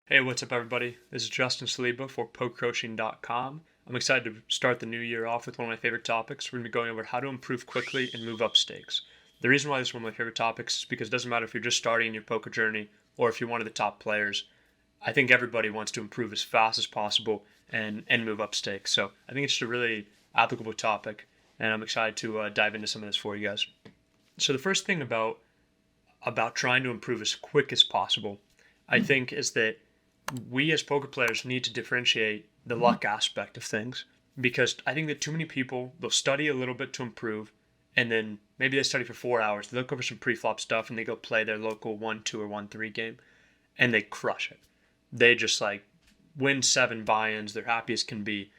Hey, what's up, everybody? This is Justin Saliba for PokerCoaching.com. I'm excited to start the new year off with one of my favorite topics. We're going to be going over how to improve quickly and move up stakes. The reason why this is one of my favorite topics is because it doesn't matter if you're just starting your poker journey or if you're one of the top players. I think everybody wants to improve as fast as possible and move up stakes. So I think it's just a really applicable topic, and I'm excited to dive into some of this for you guys. So the first thing about trying to improve as quick as possible, I think, is that we as poker players need to differentiate the luck aspect of things, because I think that too many people, they'll study a little bit to improve, and then maybe they study for 4 hours, they look over some pre-flop stuff, and they go play their local 1-2 or 1-3 game, and they crush it. They just like win 7 buy-ins, they're happy as can be,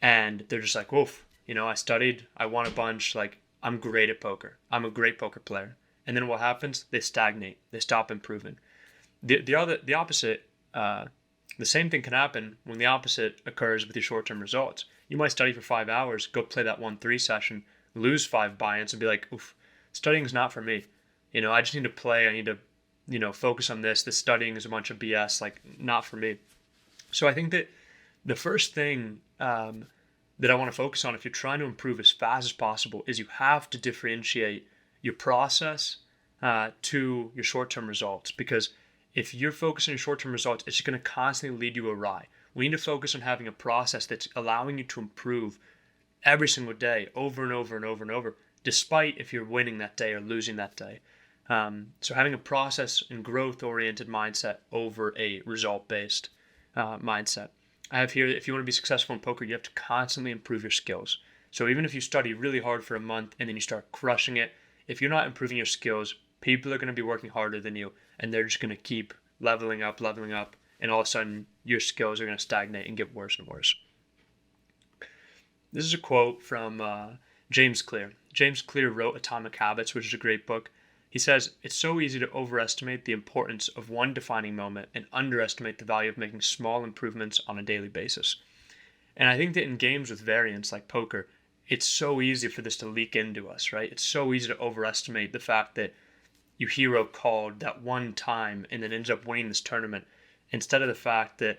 and they're just like, oof, I studied, I won a bunch, like, I'm great at poker, I'm a great poker player. And then what happens? They stagnate, they stop improving. The opposite, the same thing can happen when the opposite occurs with your short-term results. You might study for 5 hours, go play that 1-3 session, lose 5 buy-ins, and be like, oof, studying's not for me. I just need to play. I need to, focus on this. This studying is a bunch of BS, like, not for me. So I think that the first thing that I want to focus on if you're trying to improve as fast as possible is you have to differentiate your process to your short-term results, because if you're focusing on your short-term results, it's going to constantly lead you awry. We need to focus on having a process that's allowing you to improve every single day, over and over and over and over, despite if you're winning that day or losing that day. So having a process and growth-oriented mindset over a result-based mindset. I have here, if you want to be successful in poker, you have to constantly improve your skills. So even if you study really hard for a month and then you start crushing it, if you're not improving your skills, people are going to be working harder than you, and they're just going to keep leveling up, and all of a sudden your skills are going to stagnate and get worse and worse. This is a quote from James Clear. James Clear wrote Atomic Habits, which is a great book. He says, "It's so easy to overestimate the importance of one defining moment and underestimate the value of making small improvements on a daily basis." And I think that in games with variance like poker, it's so easy for this to leak into us, right? It's so easy to overestimate the fact that your hero called that one time and then ends up winning this tournament, instead of the fact that,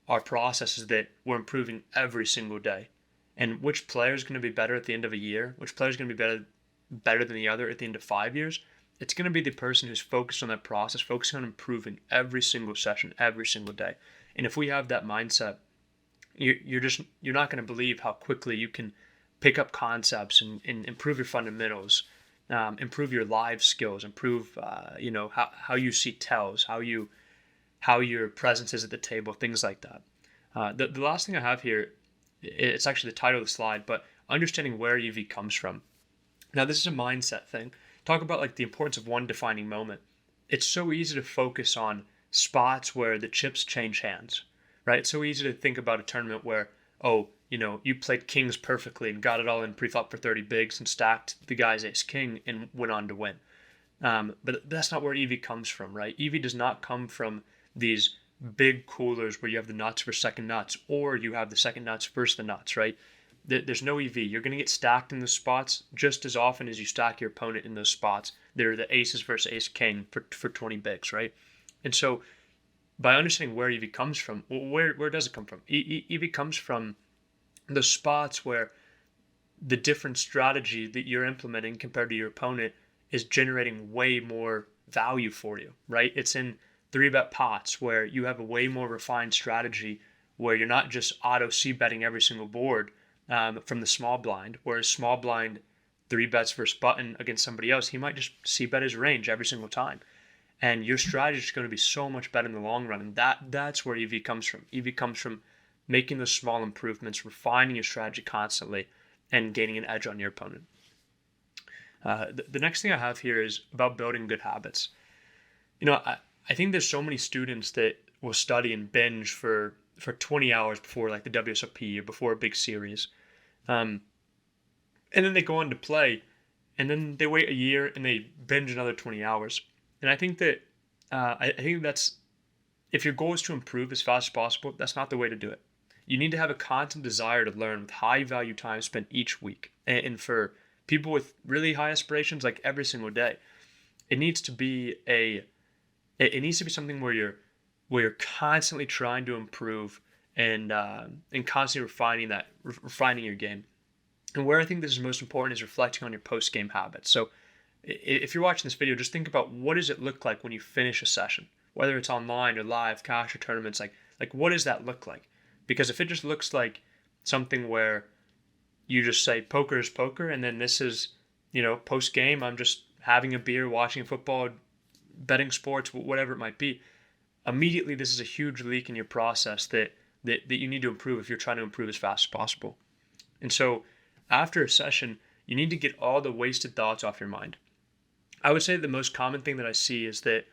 our process is that we're improving every single day. And which player is going to be better at the end of a year? Which player is going to be better than the other at the end of 5 years? It's going to be the person who's focused on that process, focusing on improving every single session, every single day. And if we have that mindset, you're not going to believe how quickly you can pick up concepts and improve your fundamentals, improve your live skills, improve how you see tells, how your presence is at the table, things like that. The last thing I have here, it's actually the title of the slide, but understanding where EV comes from. Now, this is a mindset thing. Talk about like the importance of one defining moment. It's so easy to focus on spots where the chips change hands, right? It's so easy to think about a tournament where, you played kings perfectly and got it all in pre-flop for 30 bigs and stacked the guy's ace king and went on to win. But that's not where EV comes from, right? EV does not come from these big coolers where you have the nuts for second nuts, or you have the second nuts versus the nuts, right? There's no EV. You're going to get stacked in those spots just as often as you stack your opponent in those spots. They're the aces versus ace king for 20 bigs, right? And so by understanding where EV comes from, where does it come from? EV comes from the spots where the different strategy that you're implementing compared to your opponent is generating way more value for you, right? It's in 3-bet pots where you have a way more refined strategy where you're not just auto c-betting every single board from the small blind, whereas small blind 3-bets versus button against somebody else, he might just c-bet his range every single time. And your strategy is going to be so much better in the long run. And that's where EV comes from. EV comes from making those small improvements, refining your strategy constantly, and gaining an edge on your opponent. The next thing I have here is about building good habits. I think there's so many students that will study and binge for 20 hours before like the WSOP or before a big series. And then they go on to play, and then they wait a year and they binge another 20 hours. And I think that I think that's, if your goal is to improve as fast as possible, that's not the way to do it. You need to have a constant desire to learn with high value time spent each week. And for people with really high aspirations, like every single day, it needs to be something where where you're constantly trying to improve and constantly refining your game. And where I think this is most important is reflecting on your post game habits. So if you're watching this video, just think about what does it look like when you finish a session, whether it's online or live, cash or tournaments. Like what does that look like? Because if it just looks like something where you just say poker is poker, and then this is, post game, I'm just having a beer, watching football, betting sports, whatever it might be. Immediately, this is a huge leak in your process that you need to improve if you're trying to improve as fast as possible. And so, after a session, you need to get all the wasted thoughts off your mind. I would say the most common thing that I see is that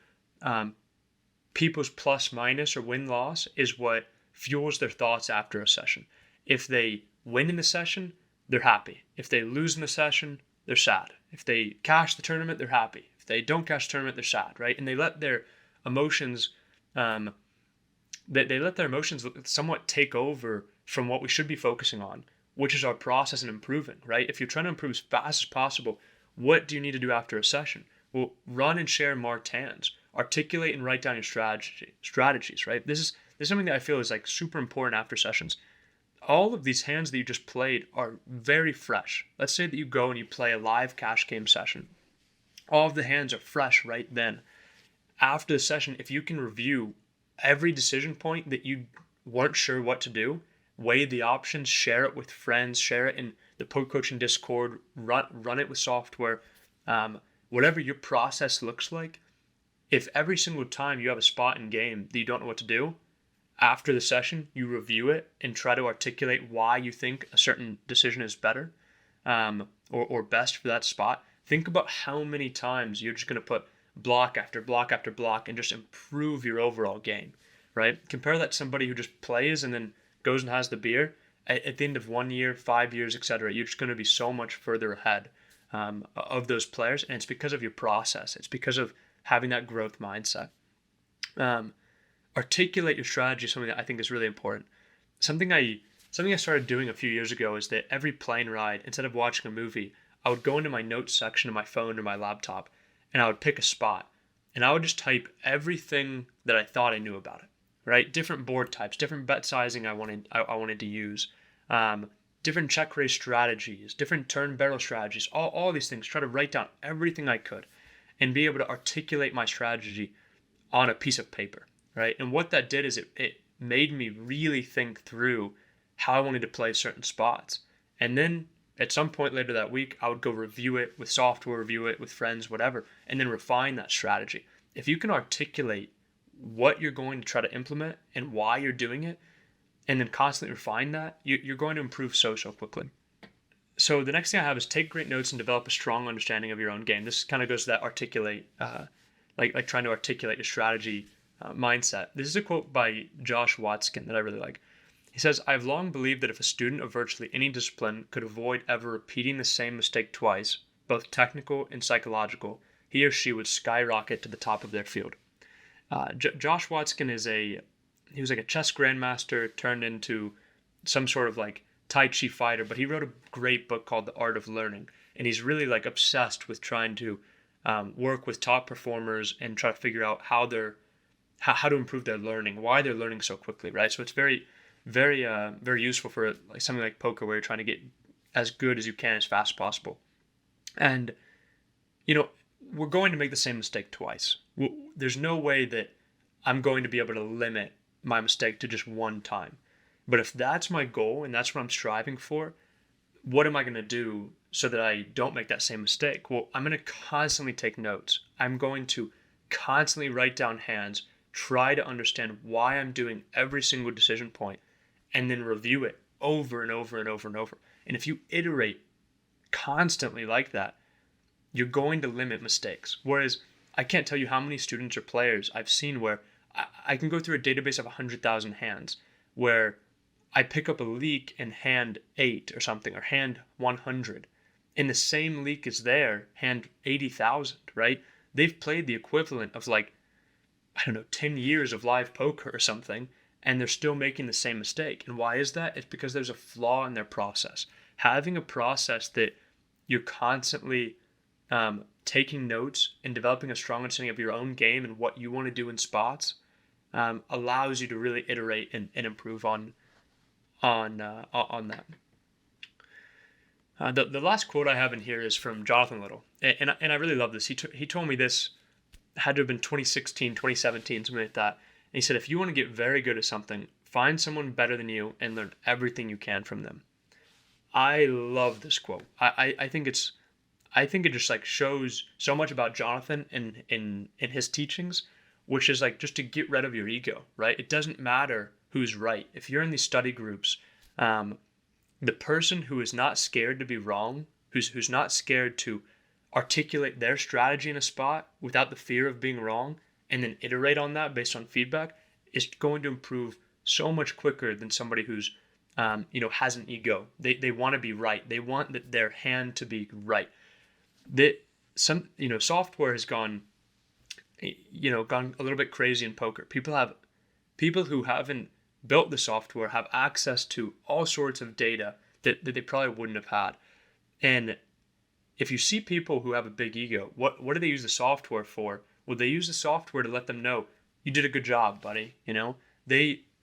people's plus minus or win loss is what fuels their thoughts after a session. If they win in the session, they're happy. If they lose in the session, they're sad. If they cash the tournament, they're happy. If they don't cash the tournament, they're sad, right? And they let their emotions, they let their emotions somewhat take over from what we should be focusing on, which is our process and improving, right? If you're trying to improve as fast as possible, what do you need to do after a session? Well, run and share marked hands. Articulate and write down your strategies, right? This is something that I feel is like super important after sessions. All of these hands that you just played are very fresh. Let's say that you go and you play a live cash game session. All of the hands are fresh right then. After the session, if you can review every decision point that you weren't sure what to do, weigh the options, share it with friends, share it in the Poker Coaching Discord, run it with software, whatever your process looks like. If every single time you have a spot in game that you don't know what to do, after the session, you review it and try to articulate why you think a certain decision is better or best for that spot. Think about how many times you're just going to put block after block after block and just improve your overall game, right? Compare that to somebody who just plays and then goes and has the beer. At the end of 1 year, 5 years, etc., you're just going to be so much further ahead of those players, and it's because of your process. It's because of having that growth mindset. Articulate your strategy is something that I think is really important. Something I started doing a few years ago is that every plane ride, instead of watching a movie, I would go into my notes section of my phone or my laptop, and I would pick a spot, and I would just type everything that I thought I knew about it. Right, different board types, different bet sizing I wanted to use, different check raise strategies, different turn barrel strategies, all these things. Try to write down everything I could, and be able to articulate my strategy on a piece of paper. Right, and what that did is it made me really think through how I wanted to play certain spots, and then at some point later that week, I would go review it with software, review it with friends, whatever, and then refine that strategy. If you can articulate what you're going to try to implement and why you're doing it, and then constantly refine that, you're going to improve so quickly. So the next thing I have is take great notes and develop a strong understanding of your own game. This kind of goes to that articulate, like trying to articulate your strategy mindset. This is a quote by Josh Watson that I really like. He says, "I've long believed that if a student of virtually any discipline could avoid ever repeating the same mistake twice, both technical and psychological, he or she would skyrocket to the top of their field." Josh Watson he was like a chess grandmaster turned into some sort of like Tai Chi fighter, but he wrote a great book called The Art of Learning, and he's really like obsessed with trying to work with top performers and try to figure out how to improve their learning, why they're learning so quickly, right? So it's very useful for like something like poker where you're trying to get as good as you can as fast as possible. And we're going to make the same mistake twice. There's no way that I'm going to be able to limit my mistake to just one time. But if that's my goal and that's what I'm striving for, what am I going to do so that I don't make that same mistake? Well, I'm going to constantly take notes. I'm going to constantly write down hands, try to understand why I'm doing every single decision point, and then review it over and over and over and over. And if you iterate constantly like that, you're going to limit mistakes. Whereas I can't tell you how many students or players I've seen where I can go through a database of 100,000 hands where I pick up a leak in hand 8 or something, or hand 100. And the same leak is there, hand 80,000, right? They've played the equivalent of 10 years of live poker or something, and they're still making the same mistake. And why is that? It's because there's a flaw in their process. Having a process that you're constantly taking notes and developing a strong understanding of your own game and what you want to do in spots allows you to really iterate and improve on that. The last quote I have in here is from Jonathan Little, and I really love this. He told me this had to have been 2016, 2017, something like that. And he said, if you want to get very good at something, find someone better than you and learn everything you can from them. I love this quote. I think it just like shows so much about Jonathan in his teachings, which is like just to get rid of your ego, right? It doesn't matter who's right. If you're in these study groups, the person who is not scared to be wrong, who's not scared to articulate their strategy in a spot without the fear of being wrong, and then iterate on that based on feedback, is going to improve so much quicker than somebody who's has an ego. They want to be right. They want their hand to be right. Software has gone a little bit crazy in poker. People who haven't built the software have access to all sorts of data that they probably wouldn't have had. And if you see people who have a big ego, what do they use the software for? Well, they use the software to let them know, you did a good job, buddy.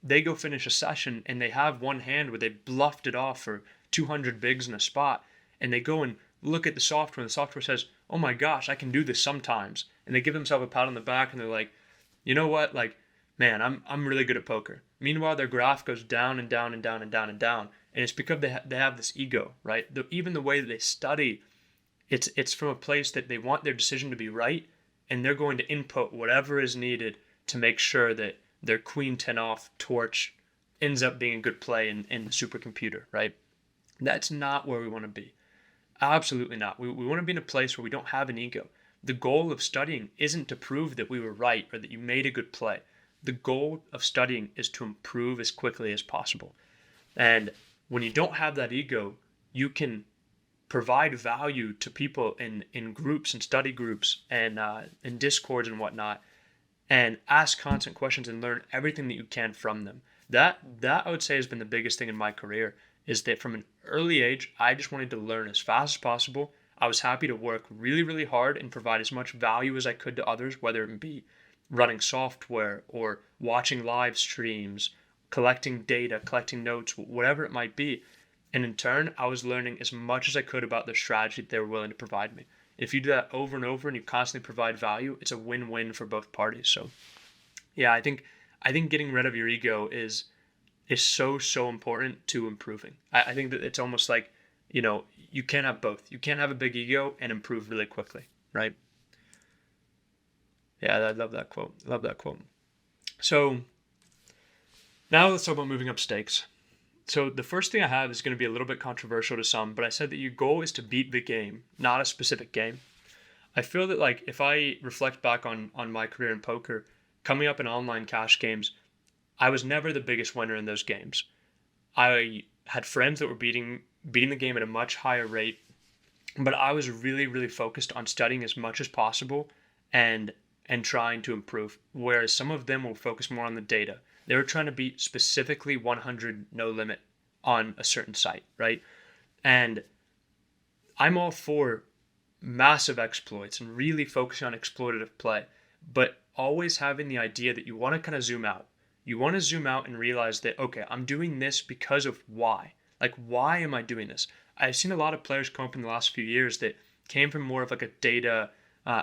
They go finish a session and they have one hand where they bluffed it off for 200 bigs in a spot, and they go and look at the software, and the software says, oh my gosh, I can do this sometimes. And they give themselves a pat on the back, and they're like, you know what? Like, man, I'm really good at poker. Meanwhile, their graph goes down and down and down and down and down. And it's because they have this ego, right? Even the way that they study, it's from a place that they want their decision to be right, and they're going to input whatever is needed to make sure that their queen 10 off torch ends up being a good play in the supercomputer, right? That's not where we want to be. Absolutely not. We want to be in a place where we don't have an ego. The goal of studying isn't to prove that we were right or that you made a good play. The goal of studying is to improve as quickly as possible. And when you don't have that ego, you can provide value to people in groups and study groups and in discords and whatnot, and ask constant questions and learn everything that you can from them. That I would say has been the biggest thing in my career, is that from an early age, I just wanted to learn as fast as possible. I was happy to work really, really hard and provide as much value as I could to others, whether it be running software or watching live streams, collecting data, collecting notes, whatever it might be. And in turn, I was learning as much as I could about the strategy that they were willing to provide me. If you do that over and over and you constantly provide value, it's a win-win for both parties. So yeah, I think getting rid of your ego is so important to improving. I think that it's almost like, you can't have both. You can't have a big ego and improve really quickly, right? Yeah, I love that quote. So now let's talk about moving up stakes. So the first thing I have is going to be a little bit controversial to some, but I said that your goal is to beat the game, not a specific game. I feel that, like, if I reflect back on my career in poker, coming up in online cash games, I was never the biggest winner in those games. I had friends that were beating the game at a much higher rate, but I was really, really focused on studying as much as possible and trying to improve, whereas some of them will focus more on the data. They were trying to beat specifically 100 no limit on a certain site, right? And I'm all for massive exploits and really focusing on exploitative play, but always having the idea that you want to kind of zoom out. You want to zoom out and realize that, okay, I'm doing this because of why. Like, why am I doing this? I've seen a lot of players come up in the last few years that came from more of like a data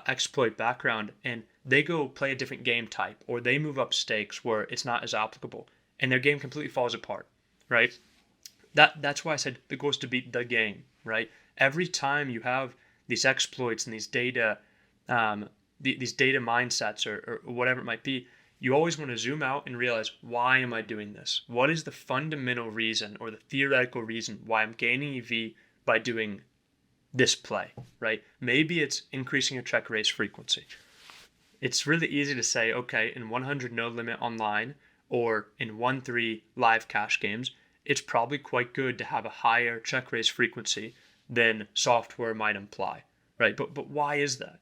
exploit background, and they go play a different game type, or they move up stakes where it's not as applicable, and their game completely falls apart, right? That's why I said the goal is to beat the game, right? Every time you have these exploits and these data mindsets or whatever it might be, you always want to zoom out and realize, why am I doing this? What is the fundamental reason or the theoretical reason why I'm gaining EV by doing this play, right? Maybe it's increasing your check raise frequency. It's really easy to say, okay, in 100 no limit online or in 1-3 live cash games, it's probably quite good to have a higher check raise frequency than software might imply, right? But why is that?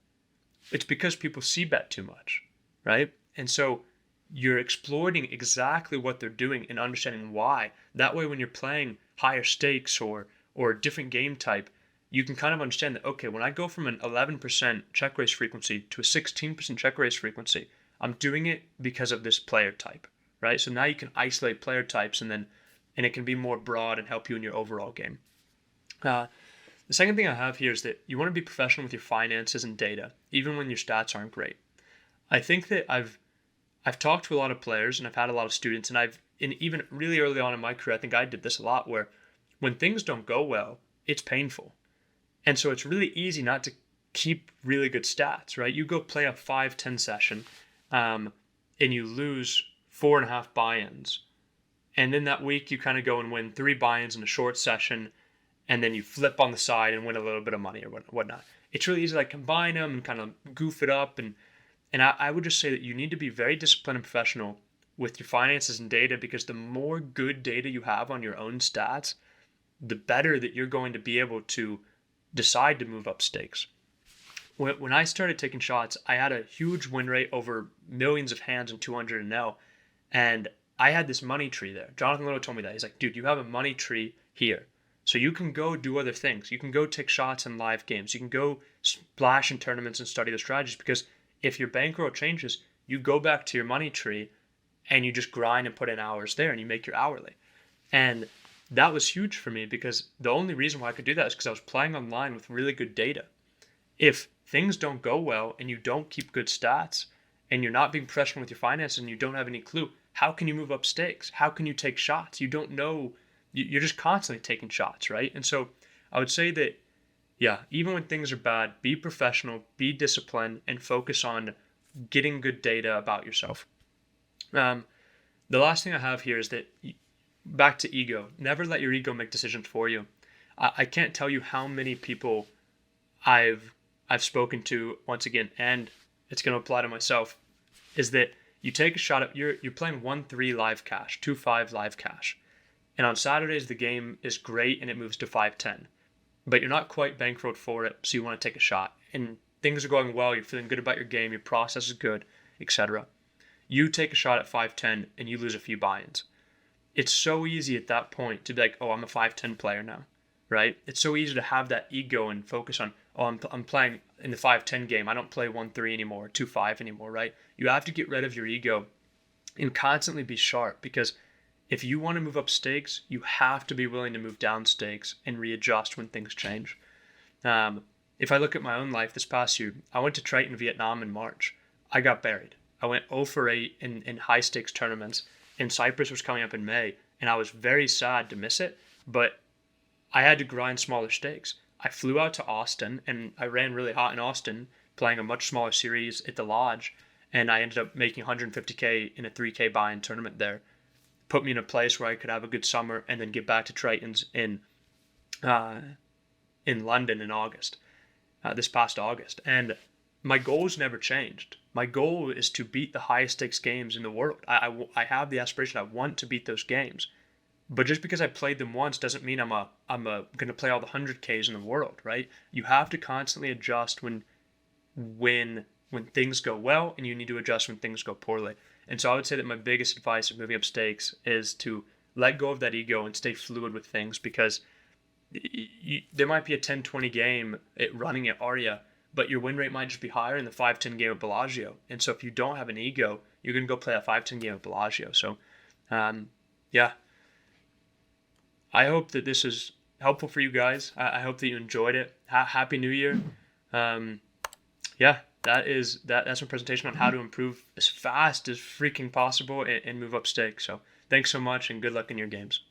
It's because people c-bet too much, right? And so you're exploiting exactly what they're doing and understanding why. That way, when you're playing higher stakes or a different game type, you can kind of understand that, okay, when I go from an 11% check raise frequency to a 16% check raise frequency, I'm doing it because of this player type, right? So now you can isolate player types, and it can be more broad and help you in your overall game. Uh, the second thing I have here is that you want to be professional with your finances and data, even when your stats aren't great. I think that I've talked to a lot of players and I've had a lot of students, and even really early on in my career, I think I did this a lot, where when things don't go well, it's painful. And so it's really easy not to keep really good stats, right? You go play a 5-10 session, and you lose 4.5 buy-ins. And then that week you kind of go and win 3 buy-ins in a short session, and then you flip on the side and win a little bit of money or whatnot. It's really easy to like combine them and kind of goof it up. And I would just say that you need to be very disciplined and professional with your finances and data, because the more good data you have on your own stats, the better that you're going to be able to decide to move up stakes. When I started taking shots, I had a huge win rate over millions of hands in 200 and L, and I had this money tree there. Jonathan Little told me that. He's like, dude, you have a money tree here. So you can go do other things. You can go take shots in live games. You can go splash in tournaments and study the strategies, because if your bankroll changes, you go back to your money tree and you just grind and put in hours there and you make your hourly. And that was huge for me, because the only reason why I could do that is because I was playing online with really good data. If things don't go well and you don't keep good stats and you're not being professional with your finances and you don't have any clue, how can you move up stakes? How can you take shots? You don't know. You're just constantly taking shots, right? And so I would say that, yeah, even when things are bad, be professional, be disciplined, and focus on getting good data about yourself. The last thing I have here is that, back to ego. Never let your ego make decisions for you. I can't tell you how many people I've spoken to, once again, and it's going to apply to myself, is that you take a shot at, you're playing 1-3 live cash, 2-5 live cash, and on Saturdays the game is great and it moves to 5-10, but you're not quite bankrolled for it, so you want to take a shot, and things are going well, you're feeling good about your game, your process is good, etc. You take a shot at 5-10 and you lose a few buy-ins. It's so easy at that point to be like, oh, I'm a 5-10 player now, right? It's so easy to have that ego and focus on, oh, I'm playing in the 5-10 game. I don't play 1-3 anymore, 2-5 anymore, right? You have to get rid of your ego and constantly be sharp, because if you want to move up stakes, you have to be willing to move down stakes and readjust when things change. If I look at my own life this past year, I went to Triton, Vietnam in March. I got buried. I went 0-8 in high stakes tournaments, and Cyprus was coming up in May, and I was very sad to miss it, but I had to grind smaller stakes. I flew out to Austin, and I ran really hot in Austin, playing a much smaller series at the Lodge, and I ended up making 150K in a 3K buy-in tournament there. Put me in a place where I could have a good summer and then get back to Tritons in London in August, this past August. And my goals never changed. My goal is to beat the highest stakes games in the world. I have the aspiration. I want to beat those games. But just because I played them once doesn't mean I'm going to play all the 100Ks in the world, right? You have to constantly adjust when things go well, and you need to adjust when things go poorly. And so I would say that my biggest advice of moving up stakes is to let go of that ego and stay fluid with things, because there might be a 10-20 game running at Aria, but your win rate might just be higher in the 5-10 game at Bellagio. And so if you don't have an ego, you're going to go play a 5-10 game at Bellagio. So, yeah. I hope that this is helpful for you guys. I hope that you enjoyed it. Happy New Year. Yeah, that's my presentation on how to improve as fast as freaking possible and move up stakes. So thanks so much, and good luck in your games.